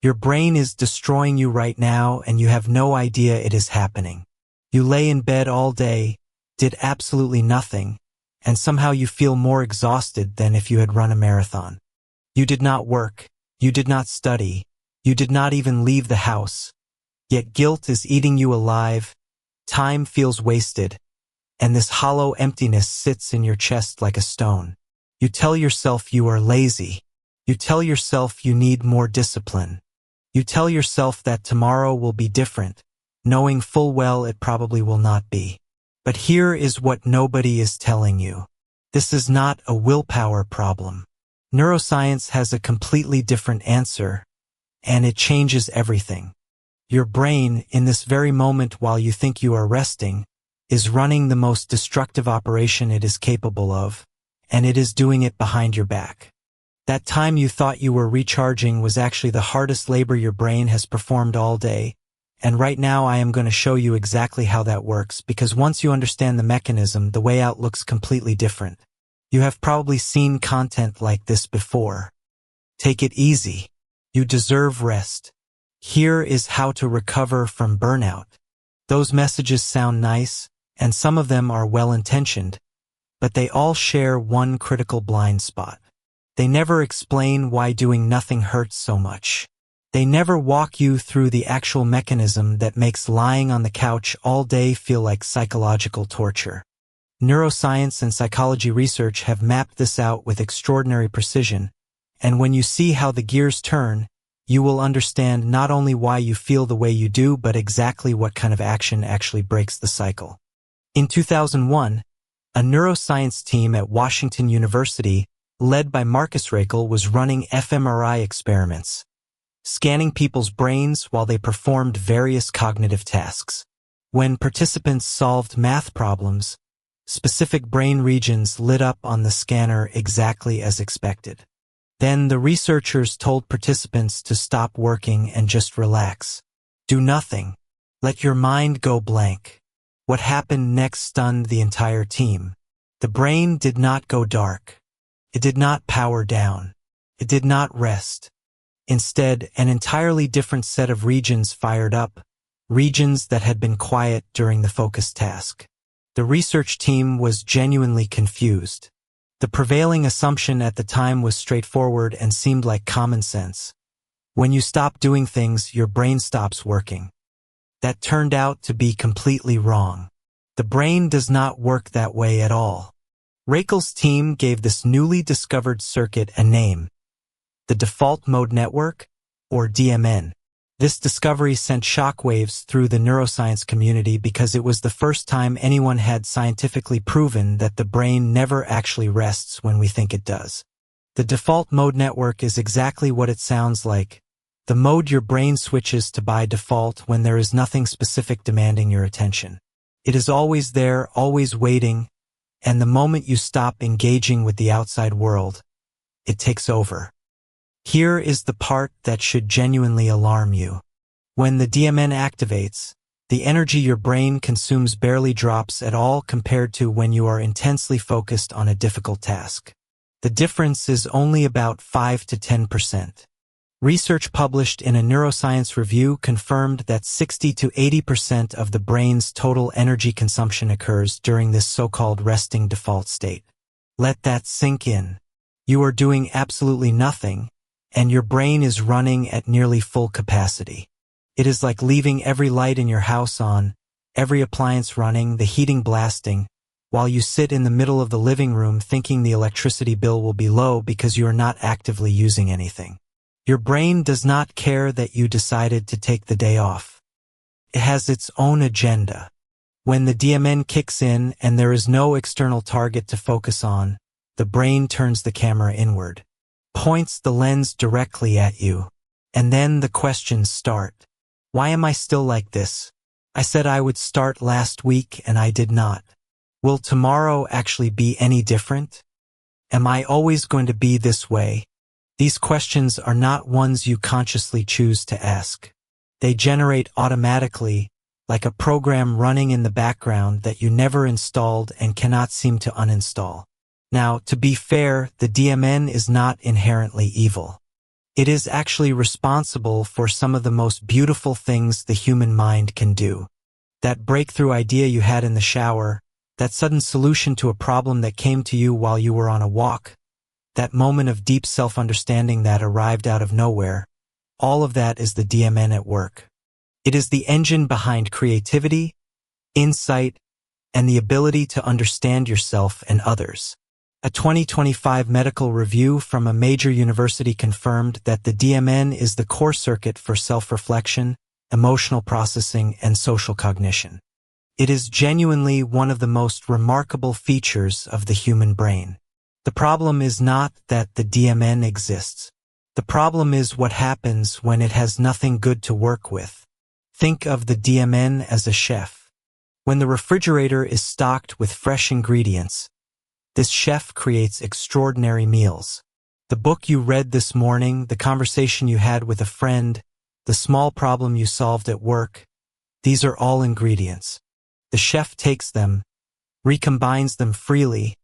Your brain is destroying you right now and you have no idea it is happening. You lay in bed all day, did absolutely nothing, and somehow you feel more exhausted than if you had run a marathon. You did not work, you did not study, you did not even leave the house. Yet guilt is eating you alive, time feels wasted, and this hollow emptiness sits in your chest like a stone. You tell yourself you are lazy. You tell yourself you need more discipline. You tell yourself that tomorrow will be different, knowing full well it probably will not be. But here is what nobody is telling you. This is not a willpower problem. Neuroscience has a completely different answer, and it changes everything. Your brain, in this very moment while you think you are resting, is running the most destructive operation it is capable of, and it is doing it behind your back. That time you thought you were recharging was actually the hardest labor your brain has performed all day, and right now I am going to show you exactly how that works, because once you understand the mechanism, the way out looks completely different. You have probably seen content like this before. Take it easy. You deserve rest. Here is how to recover from burnout. Those messages sound nice, and some of them are well-intentioned, but they all share one critical blind spot. They never explain why doing nothing hurts so much. They never walk you through the actual mechanism that makes lying on the couch all day feel like psychological torture. Neuroscience and psychology research have mapped this out with extraordinary precision, and when you see how the gears turn, you will understand not only why you feel the way you do, but exactly what kind of action actually breaks the cycle. In 2001, a neuroscience team at Washington University, led by Marcus Rakel, was running fMRI experiments, scanning people's brains while they performed various cognitive tasks. When participants solved math problems, specific brain regions lit up on the scanner exactly as expected. Then the researchers told participants to stop working and just relax. Do nothing. Let your mind go blank. What happened next stunned the entire team. The brain did not go dark. It did not power down. It did not rest. Instead, an entirely different set of regions fired up, regions that had been quiet during the focused task. The research team was genuinely confused. The prevailing assumption at the time was straightforward and seemed like common sense. When you stop doing things, your brain stops working. That turned out to be completely wrong. The brain does not work that way at all. Rakel's team gave this newly discovered circuit a name: the default mode network, or DMN. This discovery sent shockwaves through the neuroscience community because it was the first time anyone had scientifically proven that the brain never actually rests when we think it does. The default mode network is exactly what it sounds like, the mode your brain switches to by default when there is nothing specific demanding your attention. It is always there, always waiting, and the moment you stop engaging with the outside world, it takes over. Here is the part that should genuinely alarm you. When the DMN activates, the energy your brain consumes barely drops at all compared to when you are intensely focused on a difficult task. The difference is only about 5 to 10%. Research published in a neuroscience review confirmed that 60 to 80% of the brain's total energy consumption occurs during this so-called resting default state. Let that sink in. You are doing absolutely nothing, and your brain is running at nearly full capacity. It is like leaving every light in your house on, every appliance running, the heating blasting, while you sit in the middle of the living room thinking the electricity bill will be low because you are not actively using anything. Your brain does not care that you decided to take the day off. It has its own agenda. When the DMN kicks in and there is no external target to focus on, the brain turns the camera inward, points the lens directly at you, and then the questions start. Why am I still like this? I said I would start last week and I did not. Will tomorrow actually be any different? Am I always going to be this way? These questions are not ones you consciously choose to ask. They generate automatically, like a program running in the background that you never installed and cannot seem to uninstall. Now, to be fair, the DMN is not inherently evil. It is actually responsible for some of the most beautiful things the human mind can do. That breakthrough idea you had in the shower, that sudden solution to a problem that came to you while you were on a walk, that moment of deep self-understanding that arrived out of nowhere, all of that is the DMN at work. It is the engine behind creativity, insight, and the ability to understand yourself and others. A 2025 medical review from a major university confirmed that the DMN is the core circuit for self-reflection, emotional processing, and social cognition. It is genuinely one of the most remarkable features of the human brain. The problem is not that the DMN exists. The problem is what happens when it has nothing good to work with. Think of the DMN as a chef. When the refrigerator is stocked with fresh ingredients, this chef creates extraordinary meals. The book you read this morning, the conversation you had with a friend, the small problem you solved at work, these are all ingredients. The chef takes them, recombines them freely,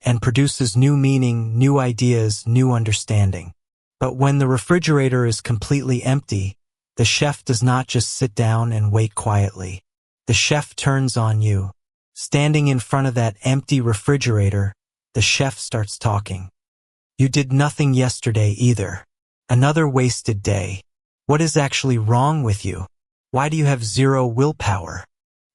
and produces new meaning, new ideas, new understanding. But when the refrigerator is completely empty, the chef does not just sit down and wait quietly. The chef turns on you. Standing in front of that empty refrigerator, the chef starts talking. You did nothing yesterday either. Another wasted day. What is actually wrong with you? Why do you have zero willpower?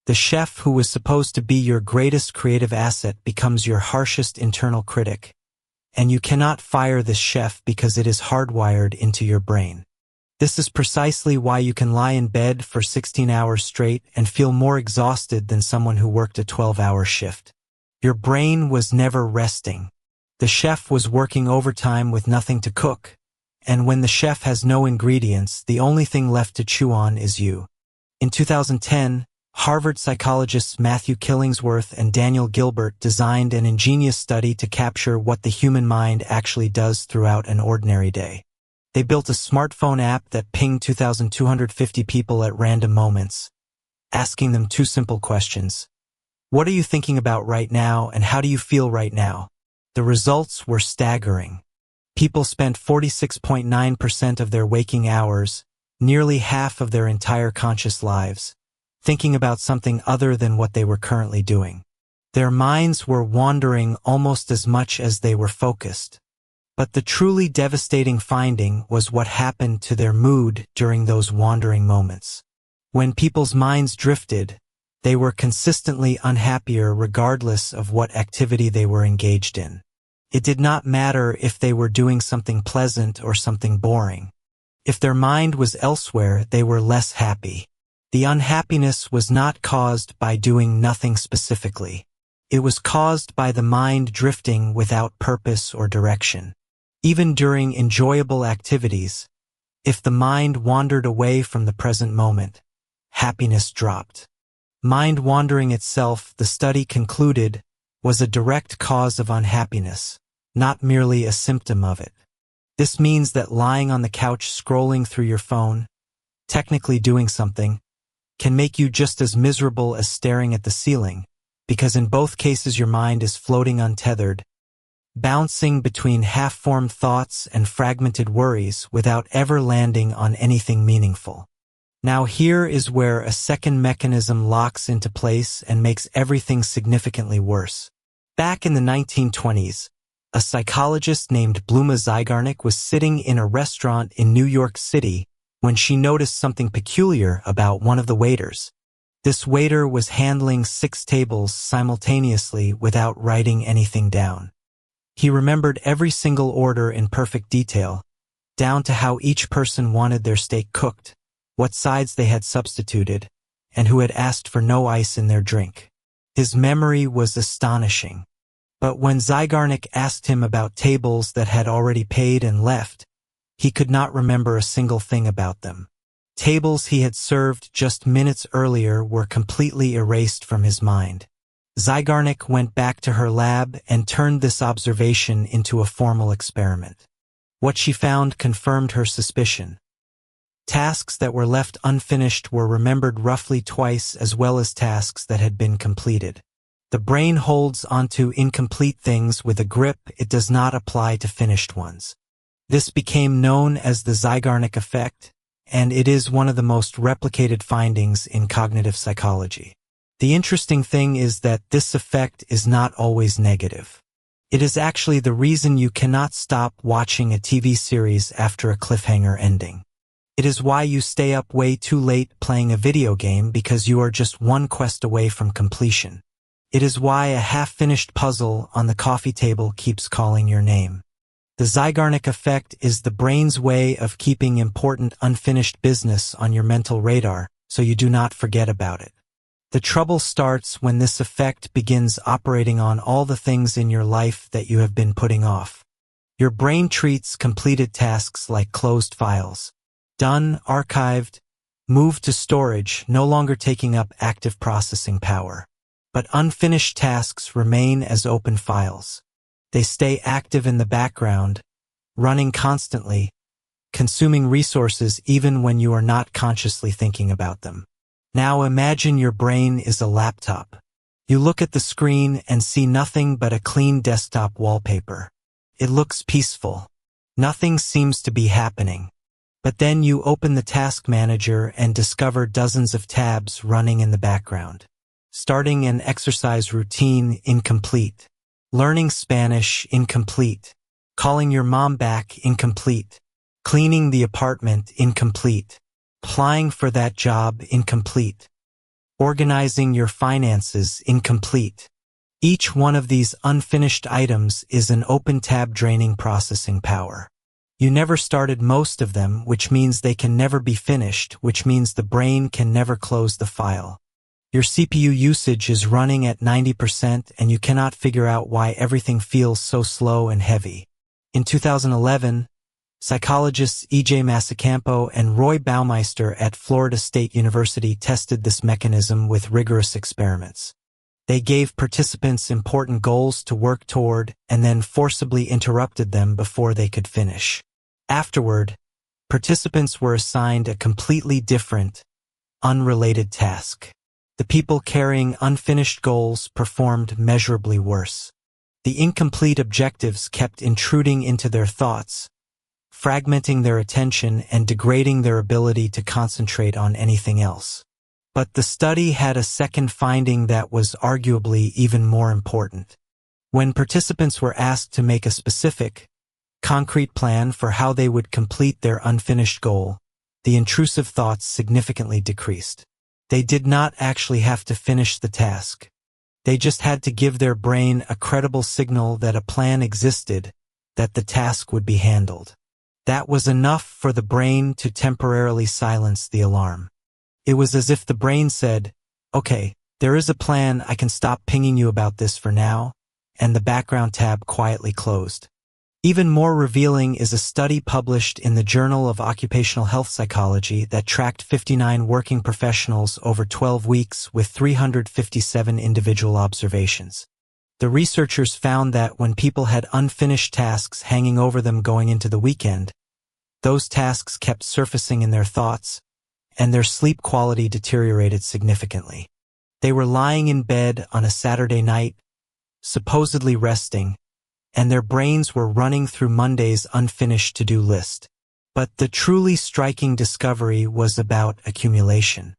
The chef who was supposed to be your greatest creative asset becomes your harshest internal critic. And you cannot fire this chef because it is hardwired into your brain. This is precisely why you can lie in bed for 16 hours straight and feel more exhausted than someone who worked a 12-hour shift. Your brain was never resting. The chef was working overtime with nothing to cook. And when the chef has no ingredients, the only thing left to chew on is you. In 2010, Harvard psychologists Matthew Killingsworth and Daniel Gilbert designed an ingenious study to capture what the human mind actually does throughout an ordinary day. They built a smartphone app that pinged 2,250 people at random moments, asking them two simple questions. What are you thinking about right now, and how do you feel right now? The results were staggering. People spent 46.9% of their waking hours, nearly half of their entire conscious lives, thinking about something other than what they were currently doing. Their minds were wandering almost as much as they were focused. But the truly devastating finding was what happened to their mood during those wandering moments. When people's minds drifted, they were consistently unhappier regardless of what activity they were engaged in. It did not matter if they were doing something pleasant or something boring. If their mind was elsewhere, they were less happy. The unhappiness was not caused by doing nothing specifically. It was caused by the mind drifting without purpose or direction. Even during enjoyable activities, if the mind wandered away from the present moment, happiness dropped. Mind wandering itself, the study concluded, was a direct cause of unhappiness, not merely a symptom of it. This means that lying on the couch scrolling through your phone, technically doing something, can make you just as miserable as staring at the ceiling, because in both cases your mind is floating untethered, bouncing between half-formed thoughts and fragmented worries without ever landing on anything meaningful. Now here is where a second mechanism locks into place and makes everything significantly worse. Back in the 1920s, a psychologist named Bluma Zeigarnik was sitting in a restaurant in New York City when she noticed something peculiar about one of the waiters. This waiter was handling 6 tables simultaneously without writing anything down. He remembered every single order in perfect detail, down to how each person wanted their steak cooked, what sides they had substituted, and who had asked for no ice in their drink. His memory was astonishing. But when Zeigarnik asked him about tables that had already paid and left, he could not remember a single thing about them. Tables he had served just minutes earlier were completely erased from his mind. Zeigarnik went back to her lab and turned this observation into a formal experiment. What she found confirmed her suspicion. Tasks that were left unfinished were remembered roughly twice as well as tasks that had been completed. The brain holds onto incomplete things with a grip it does not apply to finished ones. This became known as the Zeigarnik Effect, and it is one of the most replicated findings in cognitive psychology. The interesting thing is that this effect is not always negative. It is actually the reason you cannot stop watching a TV series after a cliffhanger ending. It is why you stay up way too late playing a video game because you are just one quest away from completion. It is why a half-finished puzzle on the coffee table keeps calling your name. The Zeigarnik Effect is the brain's way of keeping important unfinished business on your mental radar so you do not forget about it. The trouble starts when this effect begins operating on all the things in your life that you have been putting off. Your brain treats completed tasks like closed files. Done, archived, moved to storage, no longer taking up active processing power. But unfinished tasks remain as open files. They stay active in the background, running constantly, consuming resources even when you are not consciously thinking about them. Now imagine your brain is a laptop. You look at the screen and see nothing but a clean desktop wallpaper. It looks peaceful. Nothing seems to be happening. But then you open the task manager and discover dozens of tabs running in the background. Starting an exercise routine, incomplete. Learning Spanish, incomplete. Calling your mom back, incomplete. Cleaning the apartment, incomplete. Applying for that job, incomplete. Organizing your finances, incomplete. Each one of these unfinished items is an open tab draining processing power. You never started most of them, which means they can never be finished, which means the brain can never close the file. Your CPU usage is running at 90% and you cannot figure out why everything feels so slow and heavy. In 2011, psychologists E.J. Masacampo and Roy Baumeister at Florida State University tested this mechanism with rigorous experiments. They gave participants important goals to work toward and then forcibly interrupted them before they could finish. Afterward, participants were assigned a completely different, unrelated task. The people carrying unfinished goals performed measurably worse. The incomplete objectives kept intruding into their thoughts, fragmenting their attention and degrading their ability to concentrate on anything else. But the study had a second finding that was arguably even more important. When participants were asked to make a specific, concrete plan for how they would complete their unfinished goal, the intrusive thoughts significantly decreased. They did not actually have to finish the task. They just had to give their brain a credible signal that a plan existed, that the task would be handled. That was enough for the brain to temporarily silence the alarm. It was as if the brain said, "Okay, there is a plan, I can stop pinging you about this for now," and the background tab quietly closed. Even more revealing is a study published in the Journal of Occupational Health Psychology that tracked 59 working professionals over 12 weeks with 357 individual observations. The researchers found that when people had unfinished tasks hanging over them going into the weekend, those tasks kept surfacing in their thoughts, and their sleep quality deteriorated significantly. They were lying in bed on a Saturday night, supposedly resting, and their brains were running through Monday's unfinished to-do list. But the truly striking discovery was about accumulation.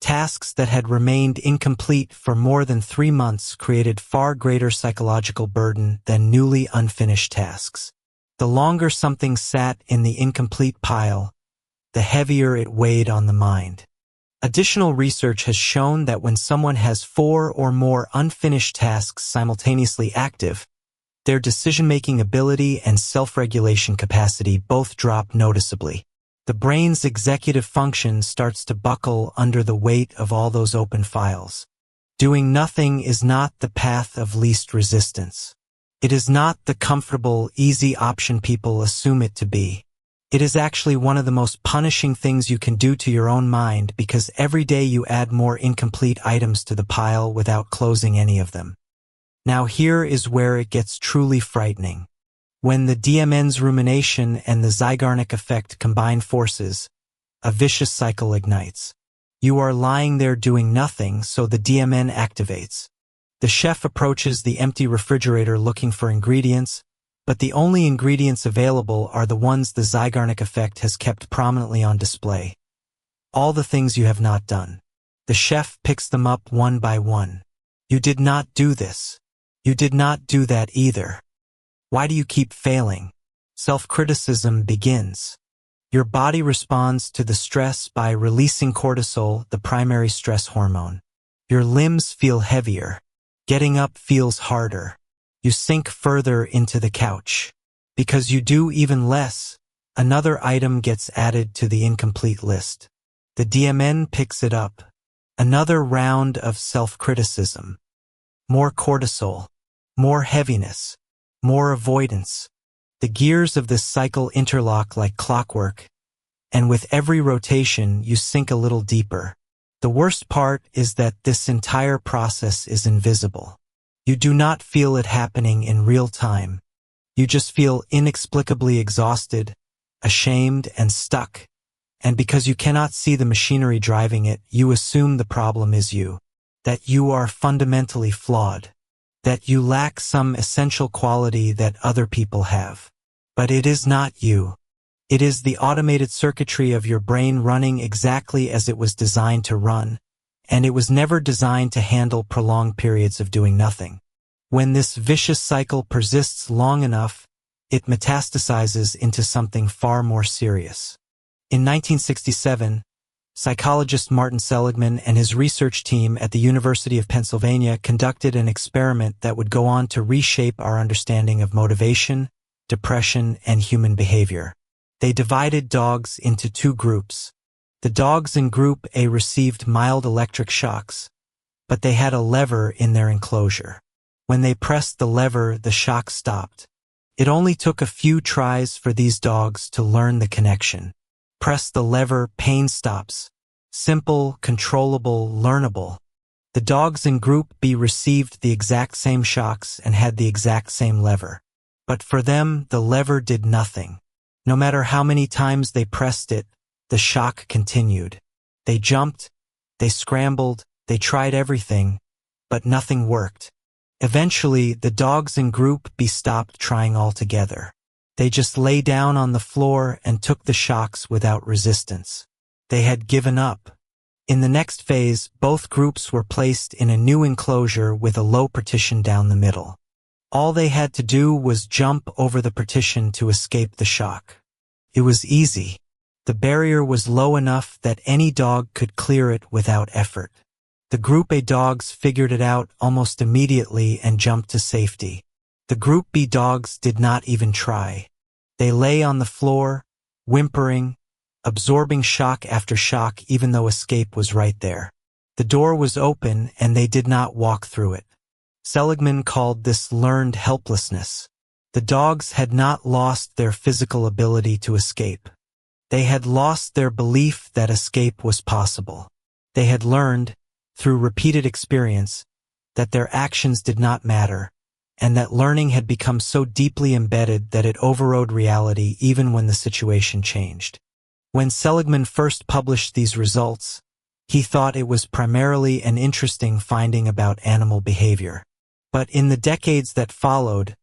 Tasks that had remained incomplete for more than 3 months created far greater psychological burden than newly unfinished tasks. The longer something sat in the incomplete pile, the heavier it weighed on the mind. Additional research has shown that when someone has 4 or more unfinished tasks simultaneously active, their decision-making ability and self-regulation capacity both drop noticeably. The brain's executive function starts to buckle under the weight of all those open files. Doing nothing is not the path of least resistance. It is not the comfortable, easy option people assume it to be. It is actually one of the most punishing things you can do to your own mind because every day you add more incomplete items to the pile without closing any of them. Now here is where it gets truly frightening. When the DMN's rumination and the Zeigarnik effect combine forces, a vicious cycle ignites. You are lying there doing nothing, so the DMN activates. The chef approaches the empty refrigerator looking for ingredients, but the only ingredients available are the ones the Zeigarnik Effect has kept prominently on display. All the things you have not done. The chef picks them up one by one. You did not do this. You did not do that either. Why do you keep failing? Self-criticism begins. Your body responds to the stress by releasing cortisol, the primary stress hormone. Your limbs feel heavier. Getting up feels harder. You sink further into the couch. Because you do even less, another item gets added to the incomplete list. The DMN picks it up. Another round of self-criticism. More cortisol. More heaviness. More avoidance. The gears of this cycle interlock like clockwork, and with every rotation you sink a little deeper. The worst part is that this entire process is invisible. You do not feel it happening in real time. You just feel inexplicably exhausted, ashamed, and stuck. And because you cannot see the machinery driving it, you assume the problem is you. That you are fundamentally flawed. That you lack some essential quality that other people have. But it is not you. It is the automated circuitry of your brain running exactly as it was designed to run, and it was never designed to handle prolonged periods of doing nothing. When this vicious cycle persists long enough, it metastasizes into something far more serious. In 1967, psychologist Martin Seligman and his research team at the University of Pennsylvania conducted an experiment that would go on to reshape our understanding of motivation, depression, and human behavior. They divided dogs into two groups. The dogs in Group A received mild electric shocks, but they had a lever in their enclosure. When they pressed the lever, the shock stopped. It only took a few tries for these dogs to learn the connection. Press the lever, pain stops. Simple, controllable, learnable. The dogs in Group B received the exact same shocks and had the exact same lever. But for them, the lever did nothing. No matter how many times they pressed it, the shock continued. They jumped, they scrambled, they tried everything, but nothing worked. Eventually, the dogs in Group B stopped trying altogether. They just lay down on the floor and took the shocks without resistance. They had given up. In the next phase, both groups were placed in a new enclosure with a low partition down the middle. All they had to do was jump over the partition to escape the shock. It was easy. The barrier was low enough that any dog could clear it without effort. The Group A dogs figured it out almost immediately and jumped to safety. The Group B dogs did not even try. They lay on the floor, whimpering, absorbing shock after shock even though escape was right there. The door was open and they did not walk through it. Seligman called this learned helplessness. The dogs had not lost their physical ability to escape. They had lost their belief that escape was possible. They had learned, through repeated experience, that their actions did not matter, and that learning had become so deeply embedded that it overrode reality even when the situation changed. When Seligman first published these results, he thought it was primarily an interesting finding about animal behavior. But in the decades that followed,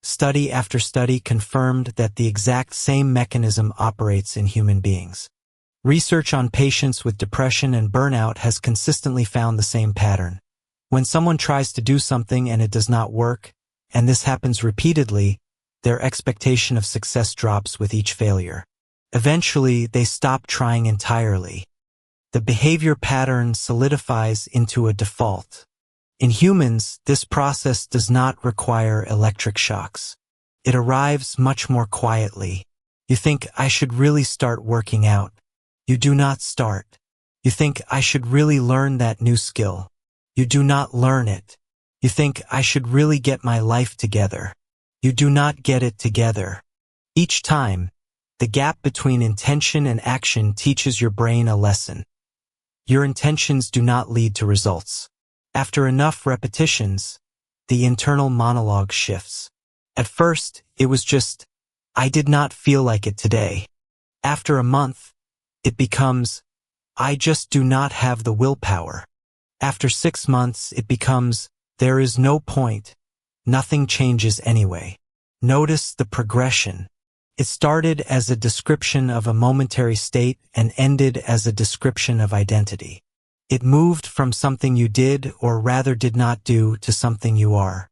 study after study confirmed that the exact same mechanism operates in human beings. Research on patients with depression and burnout has consistently found the same pattern. When someone tries to do something and it does not work, and this happens repeatedly, their expectation of success drops with each failure. Eventually, they stop trying entirely. The behavior pattern solidifies into a default. In humans, this process does not require electric shocks. It arrives much more quietly. You think, I should really start working out. You do not start. You think, I should really learn that new skill. You do not learn it. You think, I should really get my life together. You do not get it together. Each time, the gap between intention and action teaches your brain a lesson. Your intentions do not lead to results. After enough repetitions, the internal monologue shifts. At first, it was just, I did not feel like it today. After a month, it becomes, I just do not have the willpower. After 6 months, it becomes, there is no point. Nothing changes anyway. Notice the progression. It started as a description of a momentary state and ended as a description of identity. It moved from something you did or rather did not do to something you are.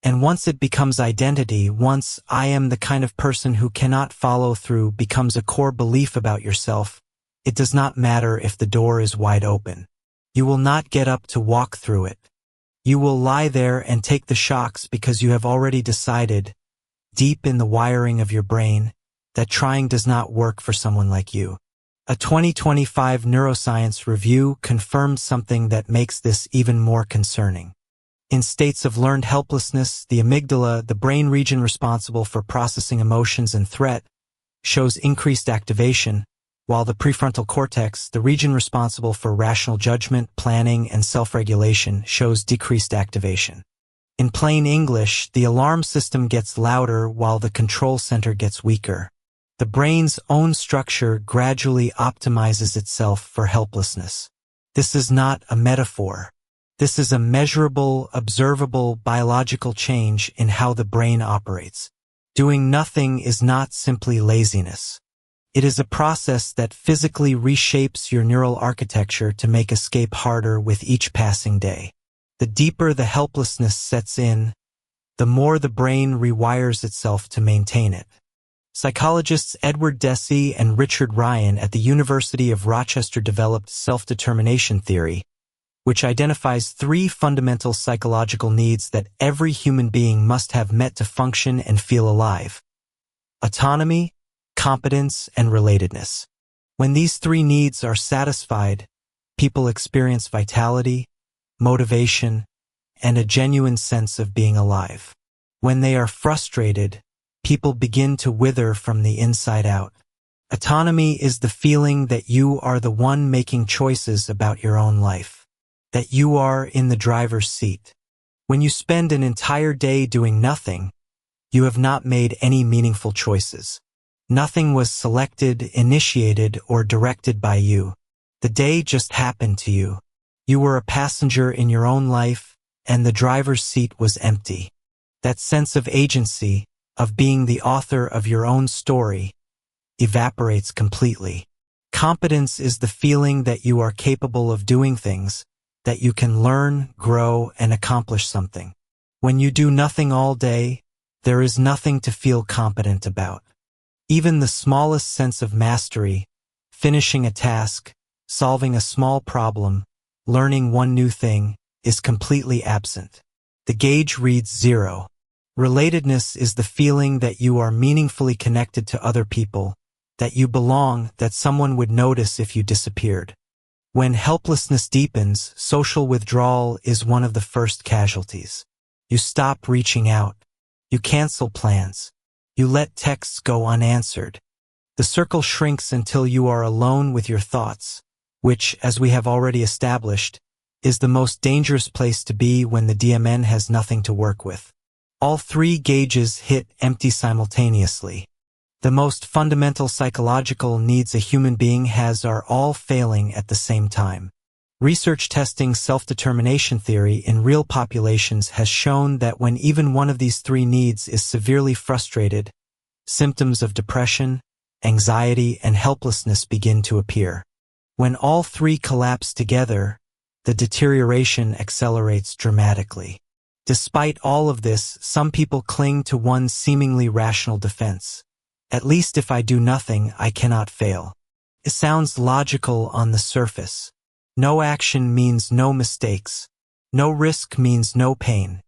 And once it becomes identity, once "I am the kind of person who cannot follow through" becomes a core belief about yourself, it does not matter if the door is wide open. You will not get up to walk through it. You will lie there and take the shocks because you have already decided, deep in the wiring of your brain, that trying does not work for someone like you. A 2025 Neuroscience review confirmed something that makes this even more concerning. In states of learned helplessness, the amygdala, the brain region responsible for processing emotions and threat, shows increased activation, while the prefrontal cortex, the region responsible for rational judgment, planning, and self-regulation, shows decreased activation. In plain English, the alarm system gets louder while the control center gets weaker. The brain's own structure gradually optimizes itself for helplessness. This is not a metaphor. This is a measurable, observable, biological change in how the brain operates. Doing nothing is not simply laziness. It is a process that physically reshapes your neural architecture to make escape harder with each passing day. The deeper the helplessness sets in, the more the brain rewires itself to maintain it. Psychologists Edward Deci and Richard Ryan at the University of Rochester developed self-determination theory, which identifies 3 fundamental psychological needs that every human being must have met to function and feel alive: autonomy, competence, and relatedness. When these 3 needs are satisfied, people experience vitality, motivation, and a genuine sense of being alive. When they are frustrated, people begin to wither from the inside out. Autonomy is the feeling that you are the one making choices about your own life, that you are in the driver's seat. When you spend an entire day doing nothing, you have not made any meaningful choices. Nothing was selected, initiated, or directed by you. The day just happened to you. You were a passenger in your own life, and the driver's seat was empty. That sense of agency, of being the author of your own story, evaporates completely. Competence is the feeling that you are capable of doing things, that you can learn, grow, and accomplish something. When you do nothing all day, there is nothing to feel competent about. Even the smallest sense of mastery, finishing a task, solving a small problem, learning one new thing, is completely absent. The gauge reads 0. Relatedness is the feeling that you are meaningfully connected to other people, that you belong, that someone would notice if you disappeared. When helplessness deepens, social withdrawal is one of the first casualties. You stop reaching out. You cancel plans. You let texts go unanswered. The circle shrinks until you are alone with your thoughts, which, as we have already established, is the most dangerous place to be when the DMN has nothing to work with. All 3 gauges hit empty simultaneously. The most fundamental psychological needs a human being has are all failing at the same time. Research testing self-determination theory in real populations has shown that when even one of these 3 needs is severely frustrated, symptoms of depression, anxiety, and helplessness begin to appear. When all 3 collapse together, the deterioration accelerates dramatically. Despite all of this, some people cling to one seemingly rational defense. At least if I do nothing, I cannot fail. It sounds logical on the surface. No action means no mistakes. No risk means no pain.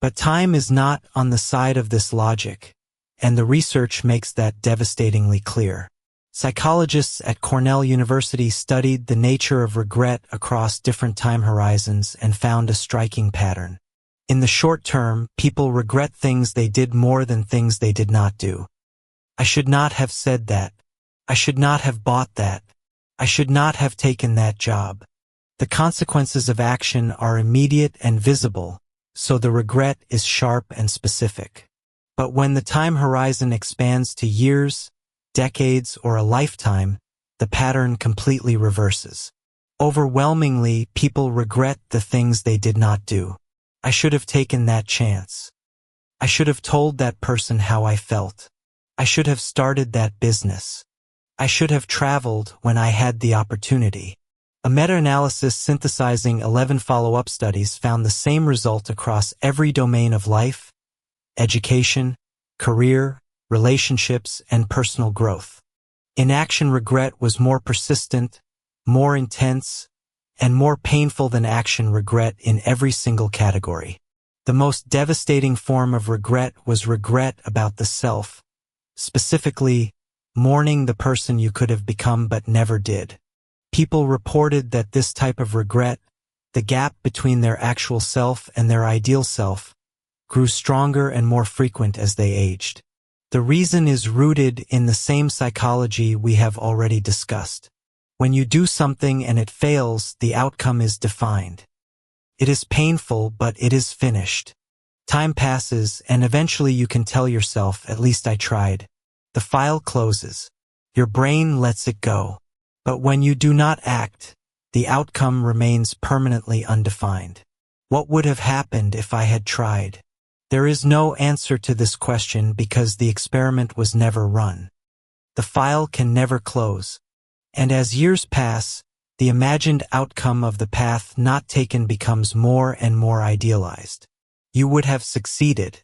But time is not on the side of this logic, and the research makes that devastatingly clear. Psychologists at Cornell University studied the nature of regret across different time horizons and found a striking pattern. In the short term, people regret things they did more than things they did not do. I should not have said that. I should not have bought that. I should not have taken that job. The consequences of action are immediate and visible, so the regret is sharp and specific. But when the time horizon expands to years, decades, or a lifetime, the pattern completely reverses. Overwhelmingly, people regret the things they did not do. I should have taken that chance. I should have told that person how I felt. I should have started that business. I should have traveled when I had the opportunity. A meta-analysis synthesizing 11 follow-up studies found the same result across every domain of life, education, career, relationships, and personal growth. Inaction regret was more persistent, more intense, and more painful than action regret in every single category. The most devastating form of regret was regret about the self, specifically, mourning the person you could have become but never did. People reported that this type of regret, the gap between their actual self and their ideal self, grew stronger and more frequent as they aged. The reason is rooted in the same psychology we have already discussed. When you do something and it fails, the outcome is defined. It is painful, but it is finished. Time passes, and eventually you can tell yourself, at least I tried. The file closes. Your brain lets it go. But when you do not act, the outcome remains permanently undefined. What would have happened if I had tried? There is no answer to this question because the experiment was never run. The file can never close. And as years pass, the imagined outcome of the path not taken becomes more and more idealized. You would have succeeded.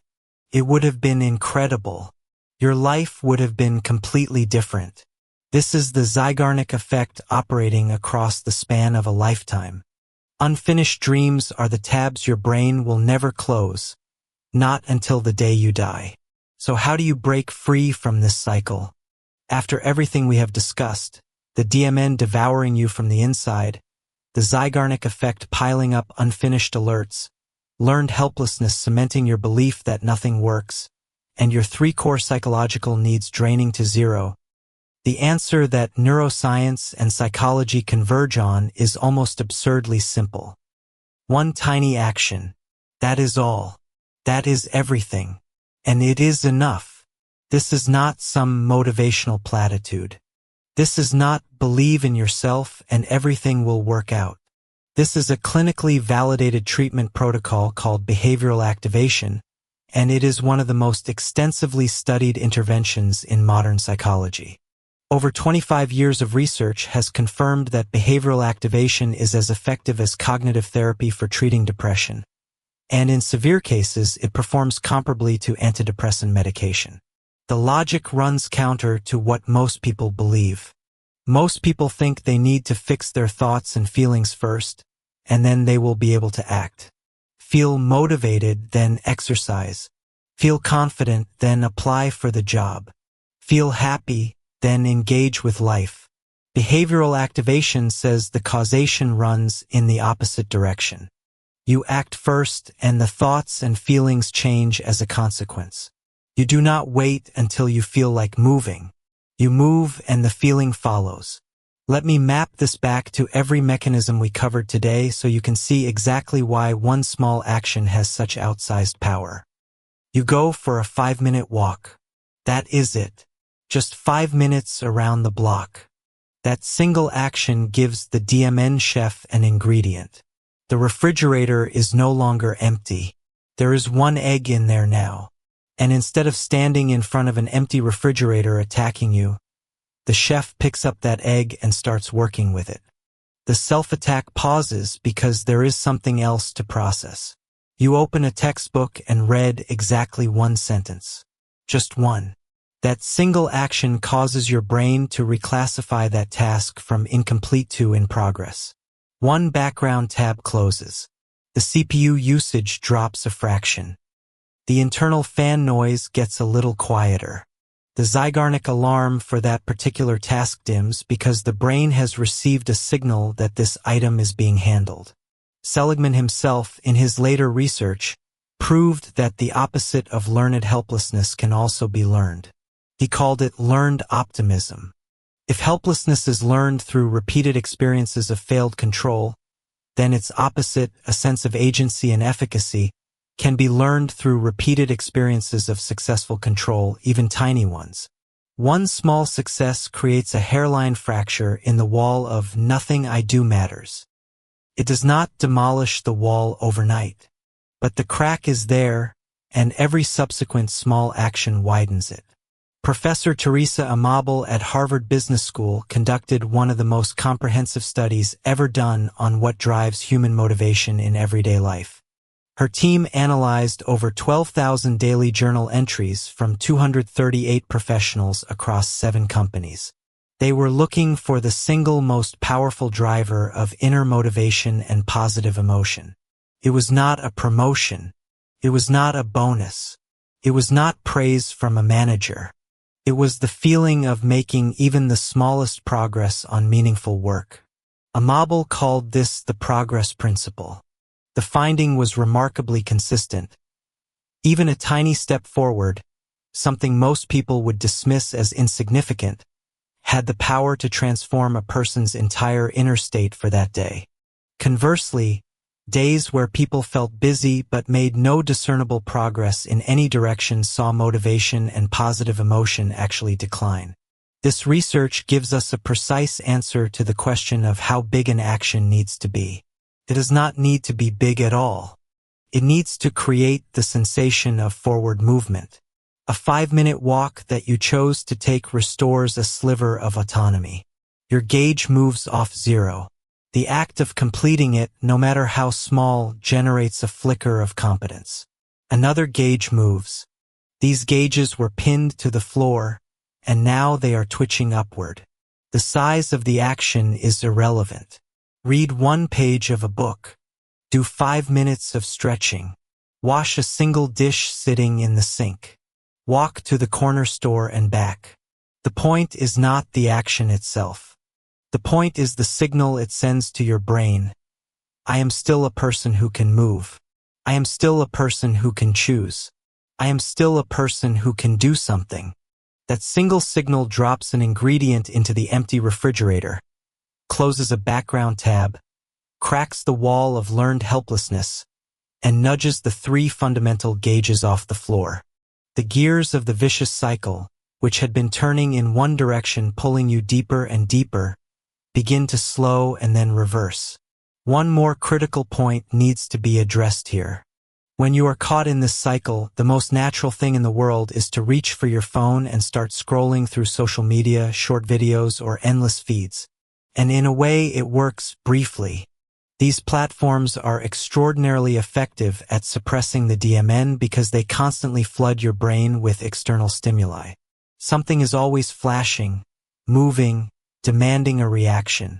It would have been incredible. Your life would have been completely different. This is the Zeigarnik Effect operating across the span of a lifetime. Unfinished dreams are the tabs your brain will never close, not until the day you die. So how do you break free from this cycle? After everything we have discussed, the DMN devouring you from the inside, the Zeigarnik Effect piling up unfinished alerts, learned helplessness cementing your belief that nothing works, and your 3 core psychological needs draining to zero, the answer that neuroscience and psychology converge on is almost absurdly simple. One tiny action. That is all. That is everything. And it is enough. This is not some motivational platitude. This is not believe in yourself and everything will work out. This is a clinically validated treatment protocol called behavioral activation, and it is one of the most extensively studied interventions in modern psychology. Over 25 years of research has confirmed that behavioral activation is as effective as cognitive therapy for treating depression. And in severe cases, it performs comparably to antidepressant medication. The logic runs counter to what most people believe. Most people think they need to fix their thoughts and feelings first, and then they will be able to act. Feel motivated, then exercise. Feel confident, then apply for the job. Feel happy, then engage with life. Behavioral activation says the causation runs in the opposite direction. You act first, and the thoughts and feelings change as a consequence. You do not wait until you feel like moving. You move, and the feeling follows. Let me map this back to every mechanism we covered today so you can see exactly why one small action has such outsized power. You go for a 5-minute walk. That is it. Just 5 minutes around the block. That single action gives the DMN chef an ingredient. The refrigerator is no longer empty. There is 1 egg in there now. And instead of standing in front of an empty refrigerator attacking you, the chef picks up that egg and starts working with it. The self-attack pauses because there is something else to process. You open a textbook and read exactly 1 sentence. Just 1. That single action causes your brain to reclassify that task from incomplete to in progress. 1 background tab closes. The CPU usage drops a fraction. The internal fan noise gets a little quieter. The Zeigarnik alarm for that particular task dims because the brain has received a signal that this item is being handled. Seligman himself, in his later research, proved that the opposite of learned helplessness can also be learned. He called it learned optimism. If helplessness is learned through repeated experiences of failed control, then its opposite, a sense of agency and efficacy, can be learned through repeated experiences of successful control, even tiny ones. 1 small success creates a hairline fracture in the wall of nothing I do matters. It does not demolish the wall overnight, but the crack is there, and every subsequent small action widens it. Professor Teresa Amabile at Harvard Business School conducted one of the most comprehensive studies ever done on what drives human motivation in everyday life. Her team analyzed over 12,000 daily journal entries from 238 professionals across 7 companies. They were looking for the single most powerful driver of inner motivation and positive emotion. It was not a promotion. It was not a bonus. It was not praise from a manager. It was the feeling of making even the smallest progress on meaningful work. Amabile called this the progress principle. The finding was remarkably consistent. Even a tiny step forward, something most people would dismiss as insignificant, had the power to transform a person's entire inner state for that day. Conversely, days where people felt busy but made no discernible progress in any direction saw motivation and positive emotion actually decline. This research gives us a precise answer to the question of how big an action needs to be. It does not need to be big at all. It needs to create the sensation of forward movement. A 5-minute walk that you chose to take restores a sliver of autonomy. Your gauge moves off zero. The act of completing it, no matter how small, generates a flicker of competence. Another gauge moves. These gauges were pinned to the floor, and now they are twitching upward. The size of the action is irrelevant. Read 1 page of a book. Do 5 minutes of stretching. Wash a single dish sitting in the sink. Walk to the corner store and back. The point is not the action itself. The point is the signal it sends to your brain. I am still a person who can move. I am still a person who can choose. I am still a person who can do something. That single signal drops an ingredient into the empty refrigerator, closes a background tab, cracks the wall of learned helplessness, and nudges the 3 fundamental gauges off the floor. The gears of the vicious cycle, which had been turning in one direction pulling you deeper and deeper, begin to slow and then reverse. One more critical point needs to be addressed here. When you are caught in this cycle, the most natural thing in the world is to reach for your phone and start scrolling through social media, short videos, or endless feeds. And in a way, it works briefly. These platforms are extraordinarily effective at suppressing the DMN because they constantly flood your brain with external stimuli. Something is always flashing, moving, demanding a reaction.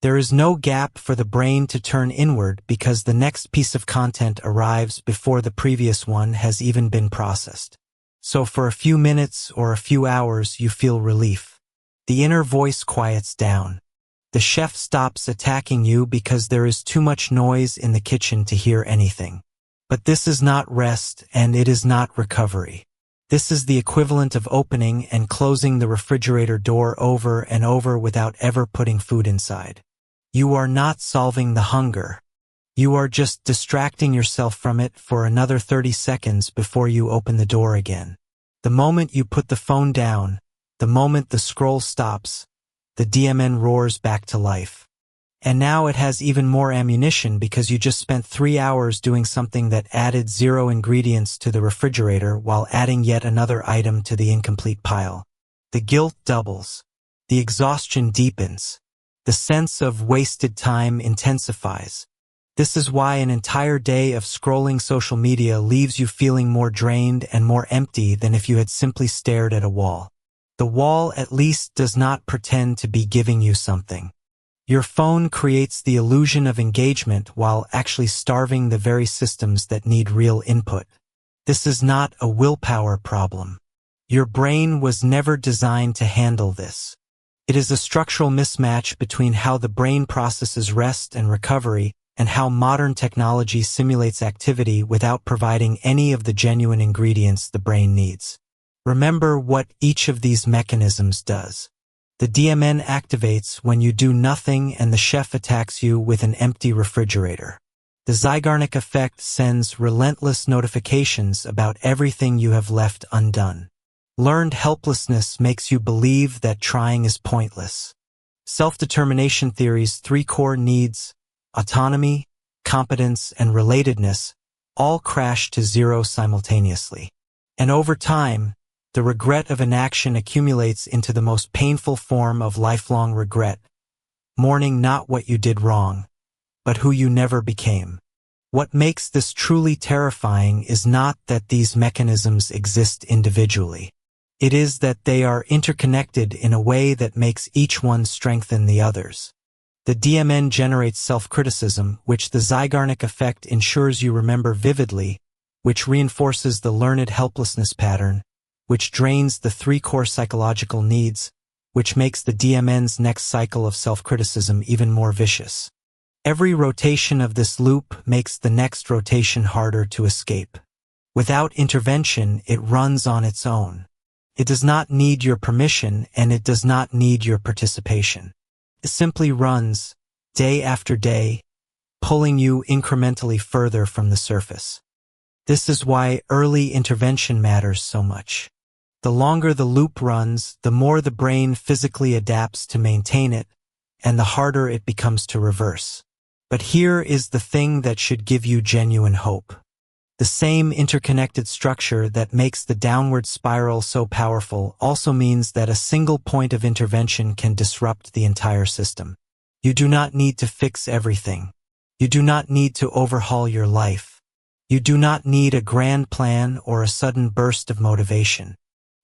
There is no gap for the brain to turn inward because the next piece of content arrives before the previous one has even been processed. So for a few minutes or a few hours, you feel relief. The inner voice quiets down. The chef stops attacking you because there is too much noise in the kitchen to hear anything. But this is not rest, and it is not recovery. This is the equivalent of opening and closing the refrigerator door over and over without ever putting food inside. You are not solving the hunger. You are just distracting yourself from it for another 30 seconds before you open the door again. The moment you put the phone down, the moment the scroll stops, the DMN roars back to life. And now it has even more ammunition because you just spent 3 hours doing something that added 0 ingredients to the refrigerator while adding yet another item to the incomplete pile. The guilt doubles. The exhaustion deepens. The sense of wasted time intensifies. This is why an entire day of scrolling social media leaves you feeling more drained and more empty than if you had simply stared at a wall. The wall at least does not pretend to be giving you something. Your phone creates the illusion of engagement while actually starving the very systems that need real input. This is not a willpower problem. Your brain was never designed to handle this. It is a structural mismatch between how the brain processes rest and recovery and how modern technology simulates activity without providing any of the genuine ingredients the brain needs. Remember what each of these mechanisms does. The DMN activates when you do nothing and the chef attacks you with an empty refrigerator. The Zeigarnik Effect sends relentless notifications about everything you have left undone. Learned helplessness makes you believe that trying is pointless. Self-determination theory's 3 core needs, autonomy, competence, and relatedness, all crash to zero simultaneously. And over time, the regret of inaction accumulates into the most painful form of lifelong regret, mourning not what you did wrong, but who you never became. What makes this truly terrifying is not that these mechanisms exist individually. It is that they are interconnected in a way that makes each one strengthen the others. The DMN generates self-criticism, which the Zeigarnik Effect ensures you remember vividly, which reinforces the learned helplessness pattern, which drains the three core psychological needs, which makes the DMN's next cycle of self-criticism even more vicious. Every rotation of this loop makes the next rotation harder to escape. Without intervention, it runs on its own. It does not need your permission, and it does not need your participation. It simply runs, day after day, pulling you incrementally further from the surface. This is why early intervention matters so much. The longer the loop runs, the more the brain physically adapts to maintain it, and the harder it becomes to reverse. But here is the thing that should give you genuine hope. The same interconnected structure that makes the downward spiral so powerful also means that a single point of intervention can disrupt the entire system. You do not need to fix everything. You do not need to overhaul your life. You do not need a grand plan or a sudden burst of motivation.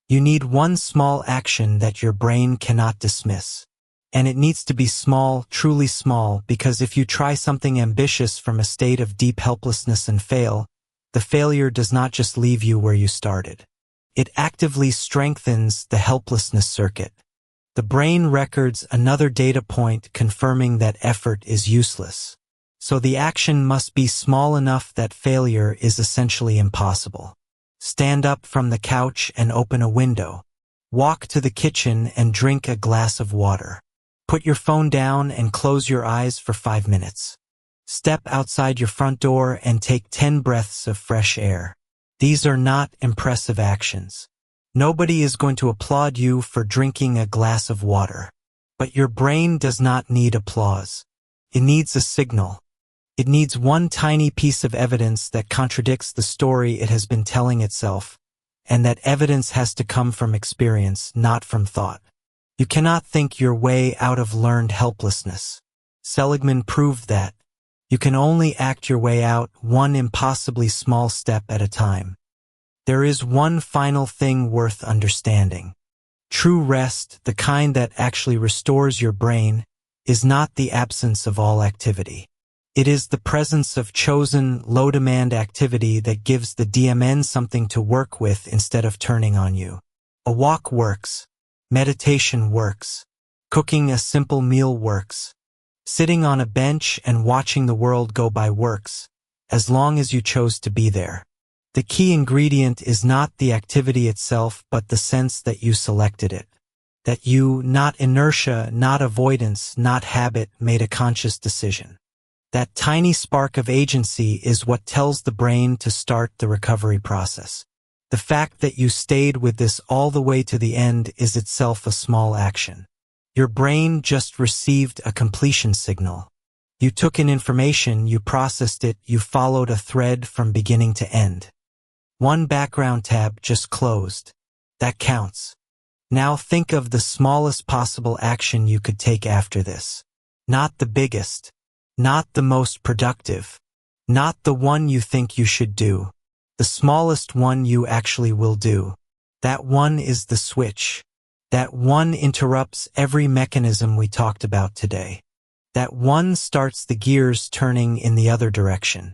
You need one small action that your brain cannot dismiss. And it needs to be small, truly small, because if you try something ambitious from a state of deep helplessness and fail, the failure does not just leave you where you started. It actively strengthens the helplessness circuit. The brain records another data point confirming that effort is useless. So the action must be small enough that failure is essentially impossible. Stand up from the couch and open a window. Walk to the kitchen and drink a glass of water. Put your phone down and close your eyes for 5 minutes. Step outside your front door and take 10 breaths of fresh air. These are not impressive actions. Nobody is going to applaud you for drinking a glass of water. But your brain does not need applause. It needs a signal. It needs one tiny piece of evidence that contradicts the story it has been telling itself, and that evidence has to come from experience, not from thought. You cannot think your way out of learned helplessness. Seligman proved that. You can only act your way out one impossibly small step at a time. There is one final thing worth understanding. True rest, the kind that actually restores your brain, is not the absence of all activity. It is the presence of chosen, low-demand activity that gives the DMN something to work with instead of turning on you. A walk works. Meditation works. Cooking a simple meal works. Sitting on a bench and watching the world go by works, as long as you chose to be there. The key ingredient is not the activity itself, but the sense that you selected it. That you, not inertia, not avoidance, not habit, made a conscious decision. That tiny spark of agency is what tells the brain to start the recovery process. The fact that you stayed with this all the way to the end is itself a small action. Your brain just received a completion signal. You took in information, you processed it, you followed a thread from beginning to end. One background tab just closed. That counts. Now think of the smallest possible action you could take after this. Not the biggest. Not the most productive. Not the one you think you should do. The smallest one you actually will do. That one is the switch. That one interrupts every mechanism we talked about today. That one starts the gears turning in the other direction.